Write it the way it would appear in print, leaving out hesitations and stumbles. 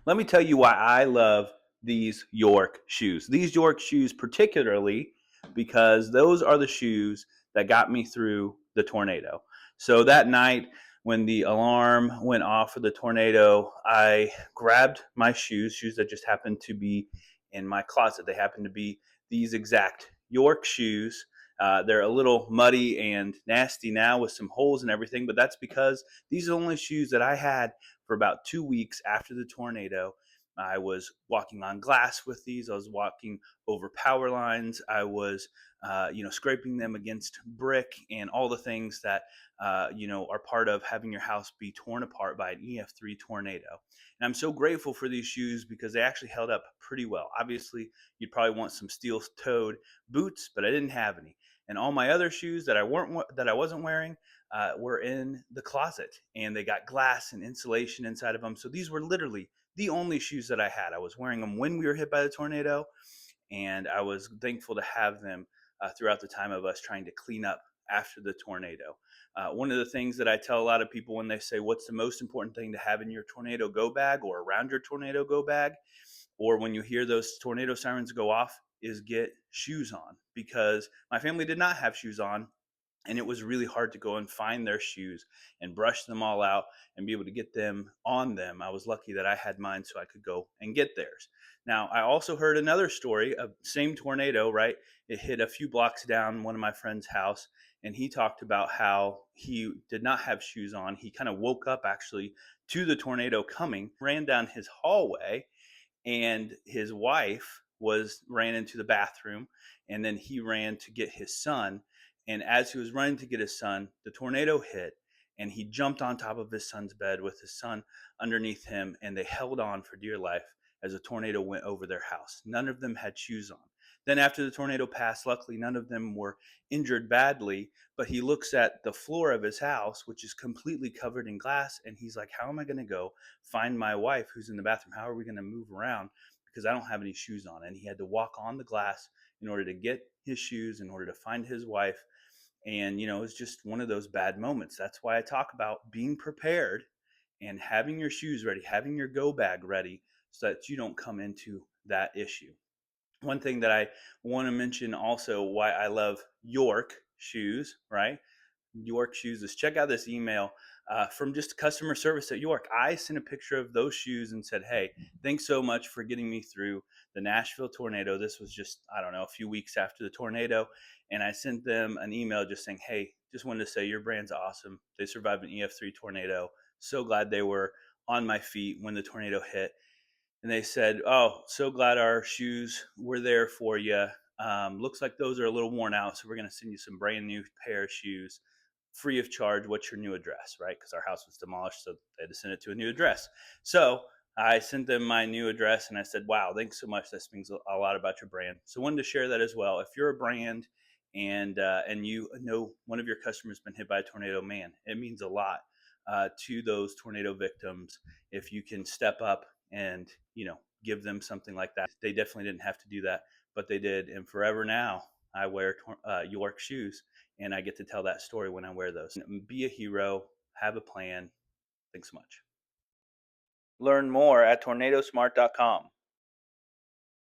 Let me tell you why I love these York shoes. These York shoes, particularly because those are the shoes that got me through the tornado. So that night, when the alarm went off for the tornado, I grabbed my shoes that just happened to be in my closet. They happened to be these exact York shoes. They're a little muddy and nasty now with some holes and everything, but that's because these are the only shoes that I had for about 2 weeks after the tornado. I was walking on glass with these. I was walking over power lines. I was, scraping them against brick and all the things that, are part of having your house be torn apart by an EF3 tornado. And I'm so grateful for these shoes because they actually held up pretty well. Obviously, you'd probably want some steel-toed boots, but I didn't have any. And all my other shoes that I wasn't wearing were in the closet, and they got glass and insulation inside of them. So these were literally the only shoes that I had. I was wearing them when we were hit by the tornado, and I was thankful to have them throughout the time of us trying to clean up after the tornado. One of the things that I tell a lot of people when they say, "What's the most important thing to have in your tornado go bag or around your tornado go bag?" or when you hear those tornado sirens go off, is get shoes on, because my family did not have shoes on, and it was really hard to go and find their shoes and brush them all out and be able to get them on them. I was lucky that I had mine so I could go and get theirs. Now, I also heard another story of same tornado, right? It hit a few blocks down one of my friend's house, and he talked about how he did not have shoes on. He kind of woke up actually to the tornado coming, ran down his hallway, and his wife was ran into the bathroom, and then he ran to get his son, and as he was running to get his son, the tornado hit, and he jumped on top of his son's bed with his son underneath him, and they held on for dear life as a tornado went over their house. None of them had shoes on. Then after the tornado passed, luckily none of them were injured badly, but he looks at the floor of his house, which is completely covered in glass, and he's like, how am I going to go find my wife who's in the bathroom? How are we going to move around? Because I don't have any shoes on. And he had to walk on the glass in order to get his shoes, in order to find his wife. And, it's just one of those bad moments. That's why I talk about being prepared and having your shoes ready, having your go bag ready so that you don't come into that issue. One thing that I want to mention also, why I love York shoes, right? York shoes, is check out this email from just customer service at York. I sent a picture of those shoes and said, hey, thanks so much for getting me through the Nashville tornado. This was just, I don't know, a few weeks after the tornado. And I sent them an email just saying, hey, just wanted to say your brand's awesome. They survived an EF3 tornado. So glad they were on my feet when the tornado hit. And they said, oh, so glad our shoes were there for you. Looks like those are a little worn out, so we're going to send you some brand new pair of shoes free of charge. What's your new address, right? Because our house was demolished, so they had to send it to a new address. So I sent them my new address, and I said, wow, thanks so much. That means a lot about your brand. So I wanted to share that as well. If you're a brand and you know one of your customers has been hit by a tornado, man, it means a lot to those tornado victims if you can step up and give them something like that. They definitely didn't have to do that, but they did. And forever now, I wear York shoes, and I get to tell that story when I wear those. Be a hero, have a plan. Thanks so much. Learn more at tornadosmart.com.